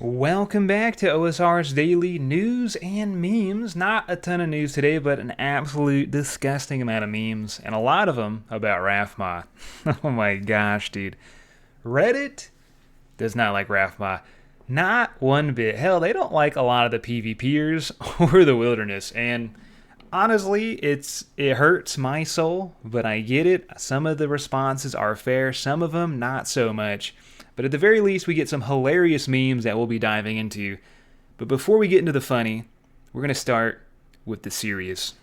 Welcome back to OSR's Daily News and Memes. Not a ton of news today, but an absolute disgusting amount of memes, and a lot of them about Rathma. Oh my gosh, dude. Reddit does not like Rathma. Not one bit. Hell, they don't like a lot of the PvPers or the wilderness, and honestly, it hurts my soul, but I get it. Some of the responses are fair, some of them not so much. But at the very least, we get some hilarious memes that we'll be diving into. But before we get into the funny, we're going to start with the serious.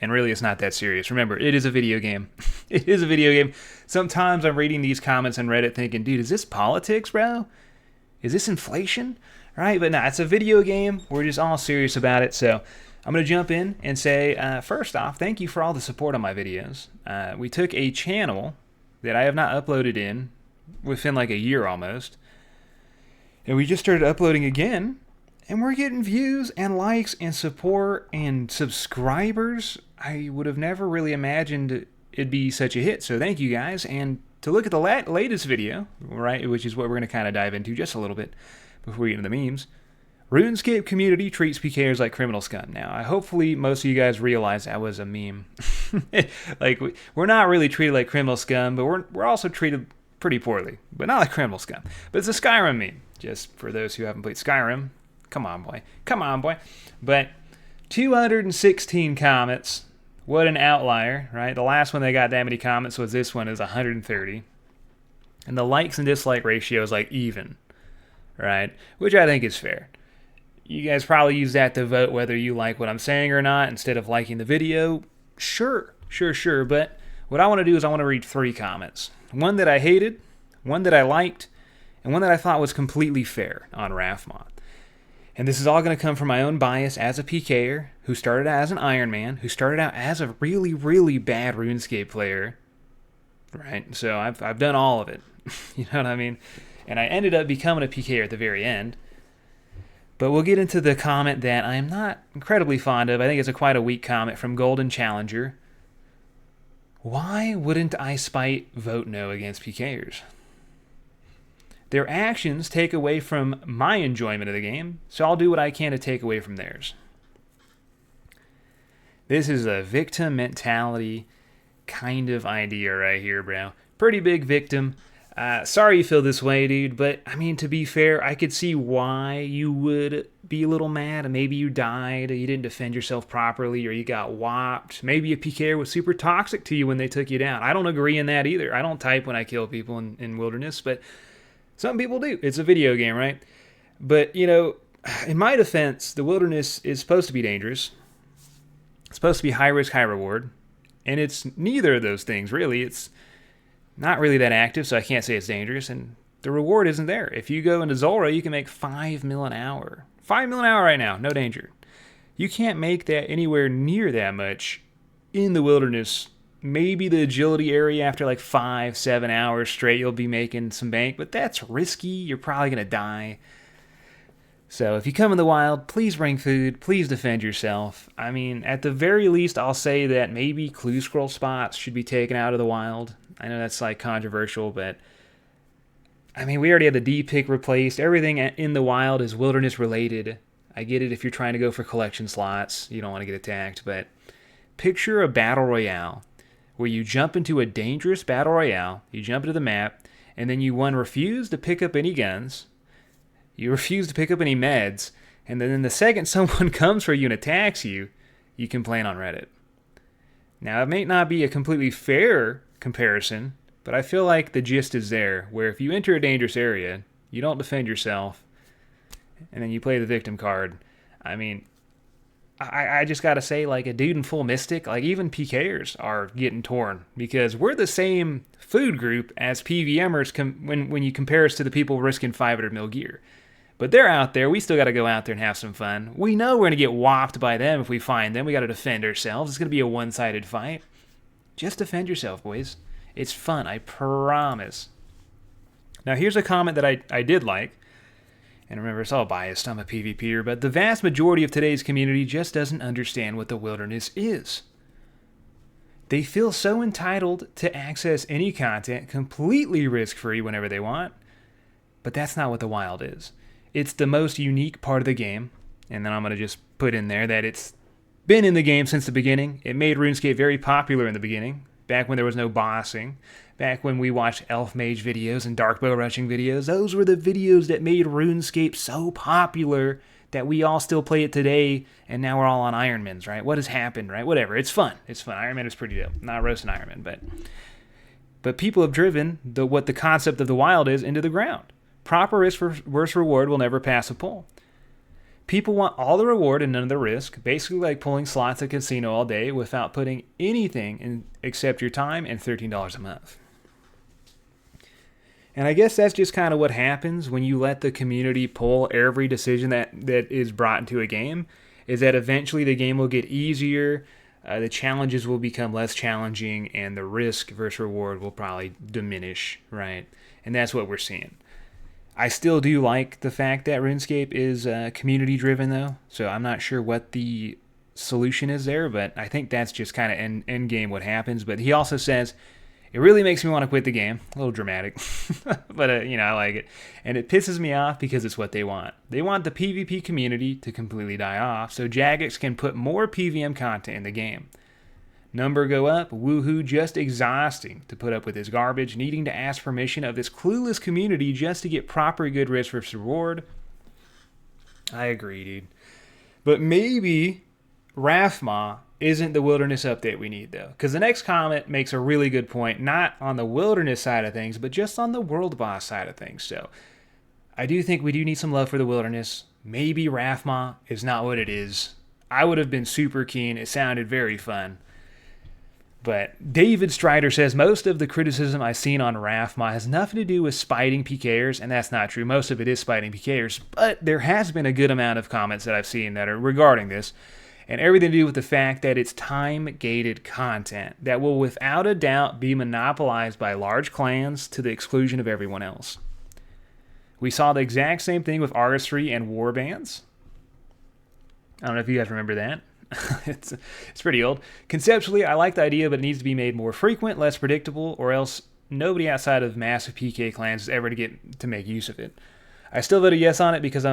And really, it's not that serious. Remember, it is a video game. It is a video game. Sometimes I'm reading these comments on Reddit thinking, dude, is this politics, bro? Is this inflation? Right? But nah, it's a video game. We're just all serious about it. So I'm going to jump in and say, first off, thank you for all the support on my videos. We took a channel that I have not uploaded in within like a year almost, and we just started uploading again, and we're getting views and likes and support and subscribers. I would have never really imagined it'd be such a hit, so thank you guys. And to look at the latest video, right, which is what we're going to kind of dive into just a little bit before we get into the memes. RuneScape community treats PKers like criminal scum. Now, hopefully most of you guys realize that was a meme. Like, we're not really treated like criminal scum, but we're also treated pretty poorly, but not like criminal scum. But it's a Skyrim meme, just for those who haven't played Skyrim. Come on, boy. But 216 comments. What an outlier, right? The last one they got that many comments was this one, is 130. And the likes and dislike ratio is like even, right? Which I think is fair. You guys probably use that to vote whether you like what I'm saying or not instead of liking the video. Sure. But what I want to do is I want to read 3 comments. One that I hated, one that I liked, and one that I thought was completely fair on Rathma. And this is all going to come from my own bias as a PKer who started out as an Iron Man, who started out as a really, really bad RuneScape player, right? So I've done all of it, you know what I mean? And I ended up becoming a PKer at the very end. But we'll get into the comment that I'm not incredibly fond of. I think it's quite a weak comment from Golden Challenger. Why wouldn't iSpite vote no against PKers? Their actions take away from my enjoyment of the game, so I'll do what I can to take away from theirs. This is a victim mentality kind of idea right here, bro. Pretty big victim. Sorry you feel this way, dude, but I mean, to be fair, I could see why you would be a little mad. Maybe you died, or you didn't defend yourself properly, or you got whopped. Maybe a PKer was super toxic to you when they took you down. I don't agree in that either. I don't type when I kill people in Wilderness, but some people do. It's a video game, right? But, you know, in my defense, the Wilderness is supposed to be dangerous. It's supposed to be high risk, high reward, and it's neither of those things, really. It's not really that active, so I can't say it's dangerous, and the reward isn't there. If you go into Zora, you can make 5 mil an hour. 5 mil an hour right now, no danger. You can't make that anywhere near that much in the Wilderness. Maybe the agility area after like 5-7 hours straight, you'll be making some bank, but that's risky. You're probably going to die. So if you come in the wild, please bring food. Please defend yourself. I mean, at the very least, I'll say that maybe clue scroll spots should be taken out of the wild. I know that's like controversial, but I mean, we already had the D pick replaced. Everything in the wild is wilderness related. I get it if you're trying to go for collection slots, you don't want to get attacked, but picture a battle royale where you jump into a dangerous battle royale, you jump into the map, and then you refuse to pick up any guns, you refuse to pick up any meds, and then the second someone comes for you and attacks you, you complain on Reddit. Now, it may not be a completely fair comparison, but I feel like the gist is there, where if you enter a dangerous area, you don't defend yourself, and then you play the victim card. I mean, I just gotta say, like, a dude in full mystic, like, even PKers are getting torn, because we're the same food group as PVMers when you compare us to the people risking 500 mil gear. But they're out there. We still got to go out there and have some fun. We know we're going to get whopped by them if we find them. We got to defend ourselves. It's going to be a one-sided fight. Just defend yourself, boys. It's fun, I promise. Now, here's a comment that I did like. And remember, it's all biased. I'm a PvPer. But the vast majority of today's community just doesn't understand what the wilderness is. They feel so entitled to access any content completely risk-free whenever they want. But that's not what the wild is. It's the most unique part of the game. And then I'm going to just put in there that it's been in the game since the beginning. It made RuneScape very popular in the beginning, back when there was no bossing, back when we watched Elf Mage videos and Darkbow Rushing videos. Those were the videos that made RuneScape so popular that we all still play it today, and now we're all on Ironmans, right? What has happened, right? Whatever. It's fun. It's fun. Ironman is pretty dope. Not roasting Ironman, but people have driven what the concept of the wild is into the ground. Proper risk versus reward will never pass a poll. People want all the reward and none of the risk, basically like pulling slots at a casino all day without putting anything in except your time and $13 a month. And I guess that's just kind of what happens when you let the community pull every decision that is brought into a game, is that eventually the game will get easier, the challenges will become less challenging, and the risk versus reward will probably diminish, right? And that's what we're seeing. I still do like the fact that RuneScape is community-driven, though, so I'm not sure what the solution is there, but I think that's just kind of end game what happens. But he also says, it really makes me want to quit the game. A little dramatic, but I like it. And it pisses me off because it's what they want. They want the PvP community to completely die off so Jagex can put more PVM content in the game. Number go up, woohoo, just exhausting to put up with this garbage, needing to ask permission of this clueless community just to get proper good risk versus reward. I agree, dude. But maybe Rathma isn't the wilderness update we need, though. Because the next comment makes a really good point, not on the wilderness side of things, but just on the world boss side of things. So I do think we do need some love for the wilderness. Maybe Rathma is not what it is. I would have been super keen. It sounded very fun. But David Strider says, most of the criticism I've seen on Rathma has nothing to do with spiting PKers, and that's not true. Most of it is spiting PKers, but there has been a good amount of comments that I've seen that are regarding this, and everything to do with the fact that it's time-gated content that will without a doubt be monopolized by large clans to the exclusion of everyone else. We saw the exact same thing with RS3 and warbands. I don't know if you guys remember that. It's pretty old. Conceptually, I like the idea, but it needs to be made more frequent, less predictable, or else nobody outside of massive PK clans is ever to get to make use of it. I still voted yes on it because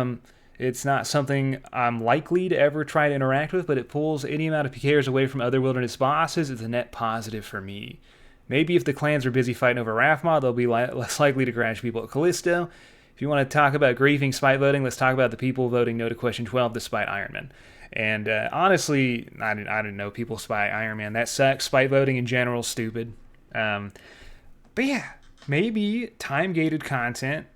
it's not something I'm likely to ever try to interact with, but it pulls any amount of PKers away from other wilderness bosses. It's a net positive for me. Maybe if the clans are busy fighting over Rathma, they'll be less likely to crash people at Callisto. If you want to talk about grieving spite voting, let's talk about the people voting no to question 12 despite Ironman. And honestly, I didn't know people spite Ironman. That sucks. Spite voting in general is stupid. But yeah, maybe time-gated content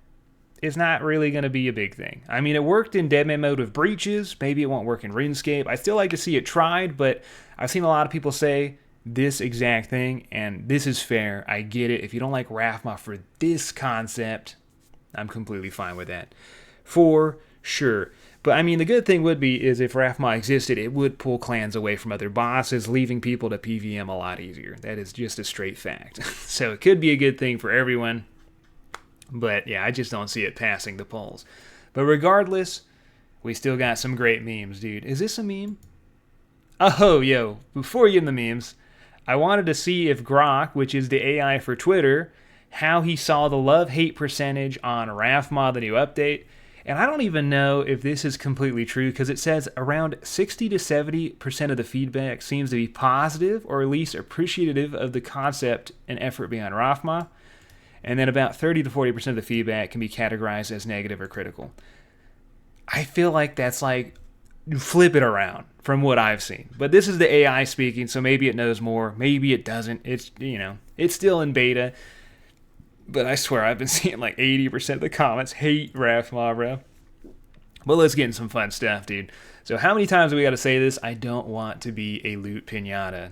is not really going to be a big thing. I mean, it worked in deadman mode with breaches. Maybe it won't work in RuneScape. I still like to see it tried, but I've seen a lot of people say this exact thing, and this is fair. I get it. If you don't like Rathma for this concept, I'm completely fine with that. For sure. But I mean, the good thing would be is if Rathma existed, it would pull clans away from other bosses, leaving people to PVM a lot easier. That is just a straight fact. So it could be a good thing for everyone. But yeah, I just don't see it passing the polls. But regardless, we still got some great memes, dude. Is this a meme? Oh, yo, before you get in the memes, I wanted to see if Grok, which is the AI for Twitter, how he saw the love-hate percentage on Rathma, the new update. And I don't even know if this is completely true because it says around 60 to 70% of the feedback seems to be positive or at least appreciative of the concept and effort behind Rathma. And then about 30 to 40% of the feedback can be categorized as negative or critical. I feel like that's like, flip it around from what I've seen. But this is the AI speaking, so maybe it knows more. Maybe it doesn't. It's, it's still in beta. But I swear I've been seeing like 80% of the comments hate Rathma, bro. But let's get into some fun stuff, dude. So how many times do we got to say this? I don't want to be a loot pinata.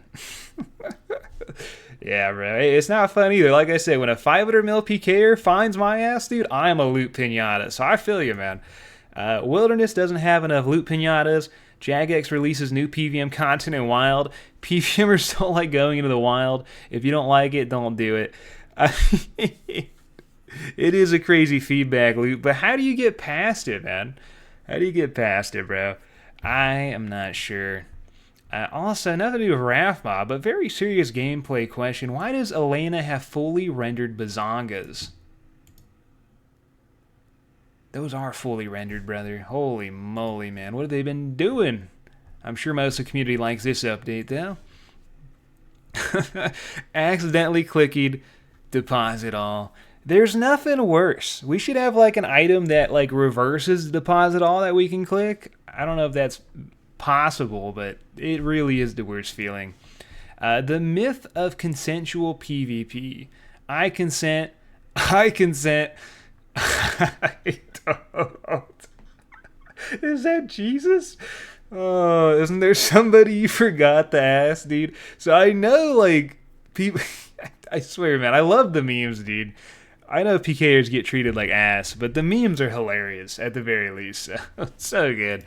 Yeah, bro. It's not fun either. Like I said, when a 500 mil PKer finds my ass, dude, I am a loot pinata. So I feel you, man. Wilderness doesn't have enough loot pinatas. Jagex releases new PVM content in Wild. PVMers don't like going into the Wild. If you don't like it, don't do it. It is a crazy feedback loop, but how do you get past it, man? How do you get past it, bro? I am not sure. Also, nothing to do with Rathma, but very serious gameplay question. Why does Elena have fully rendered bazongas? Those are fully rendered, brother. Holy moly, man. What have they been doing? I'm sure most of the community likes this update, though. Accidentally clicking deposit all. There's nothing worse. We should have like an item that like reverses deposit all that we can click. I don't know if that's possible, but it really is the worst feeling. The myth of consensual PvP. I consent. I consent. I don't. Is that Jesus? Oh, isn't there somebody you forgot to ask, dude? So I know, like, people... I swear, man, I love the memes, dude. I know PKers get treated like ass, but the memes are hilarious, at the very least. So good.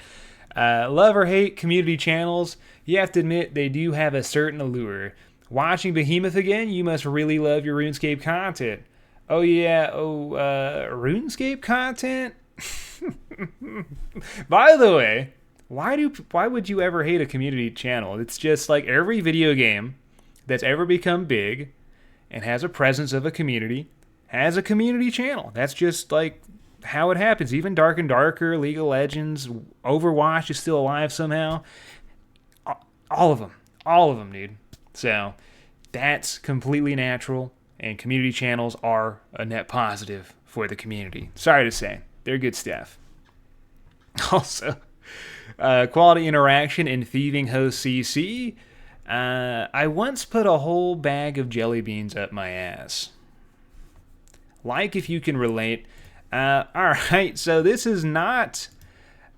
Love or hate community channels, you have to admit they do have a certain allure. Watching Behemoth again, you must really love your RuneScape content. Oh, yeah, RuneScape content? By the way, why would you ever hate a community channel? It's just like every video game that's ever become big and has a presence of a community has a community channel. That's just like how it happens. Even Dark and Darker, League of Legends, Overwatch is still alive somehow. All of them, dude. So that's completely natural, and community channels are a net positive for the community. Sorry to say, they're good stuff. Also, quality interaction in Thieving Host CC. I once put a whole bag of jelly beans up my ass. Like if you can relate. Alright, so this is not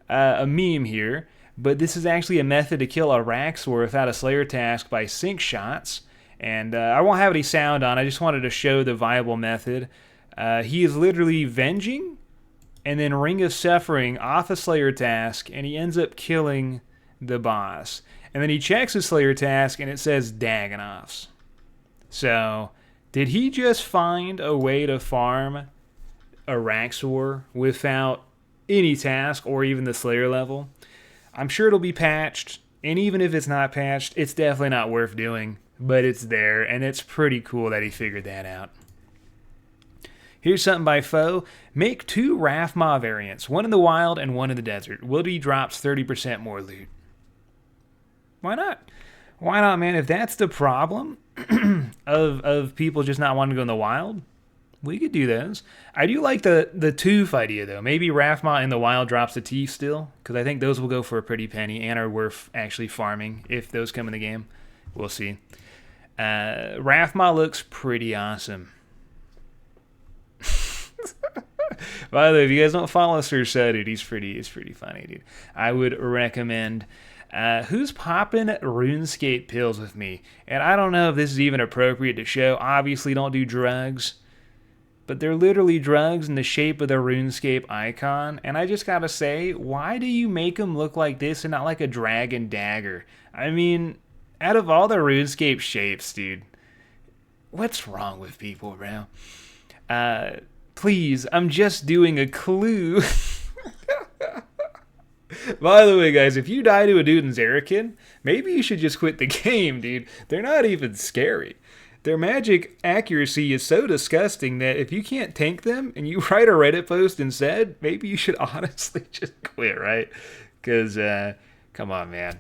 a meme here, but this is actually a method to kill a Raxor without a Slayer task by sync shots. And I won't have any sound on, I just wanted to show the viable method. He is literally venging and then Ring of Suffering off a Slayer task, and he ends up killing the boss. And then he checks his Slayer task, and it says Dagonoffs. So, did he just find a way to farm a Raxor without any task or even the Slayer level? I'm sure it'll be patched, and even if it's not patched, it's definitely not worth doing. But it's there, and it's pretty cool that he figured that out. Here's something by Foe. Make 2 Rathma variants, one in the wild and one in the desert. Wildy drops 30% more loot. Why not? Why not, man? If that's the problem of people just not wanting to go in the wild, we could do those. I do like the Tooth idea, though. Maybe Rathma in the wild drops the teeth still, because I think those will go for a pretty penny and are worth actually farming if those come in the game. We'll see. Rathma looks pretty awesome. By the way, if you guys don't follow Sir So, dude, he's pretty funny, dude. I would recommend. Who's popping RuneScape Pills with me? And I don't know if this is even appropriate to show. Obviously, don't do drugs. But they're literally drugs in the shape of the RuneScape icon. And I just gotta say, why do you make them look like this and not like a dragon dagger? I mean, out of all the RuneScape shapes, dude, what's wrong with people, bro? Please, I'm just doing a clue. By the way, guys, if you die to a dude in Zerakin, maybe you should just quit the game, dude. They're not even scary. Their magic accuracy is so disgusting that if you can't tank them and you write a Reddit post instead, maybe you should honestly just quit, right? Because, come on, man.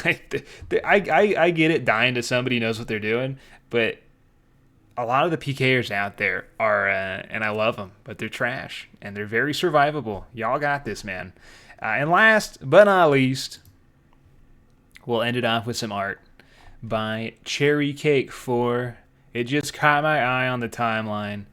Like, I get it, dying to somebody who knows what they're doing, but a lot of the PKers out there are, and I love them, but they're trash, and they're very survivable. Y'all got this, man. And last but not least, we'll end it off with some art by Cherry Cake 4. It just caught my eye on the timeline.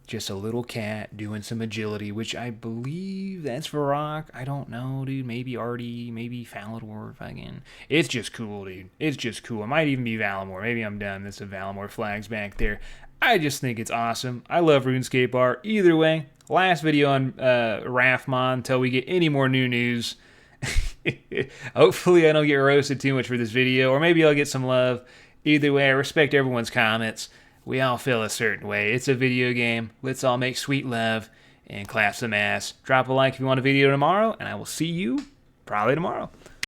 Just a little cat doing some agility, which I believe that's Varrock. I don't know, dude. Maybe Artie, maybe Falador. Fucking. It's just cool, dude. It's just cool. It might even be Valimor. Maybe I'm done. There's some Valimor flags back there. I just think it's awesome. I love RuneScape art. Either way, last video on Rathmon until we get any more new news. Hopefully I don't get roasted too much for this video, or maybe I'll get some love. Either way, I respect everyone's comments. We all feel a certain way. It's a video game. Let's all make sweet love and clap some ass. Drop a like if you want a video tomorrow, and I will see you probably tomorrow.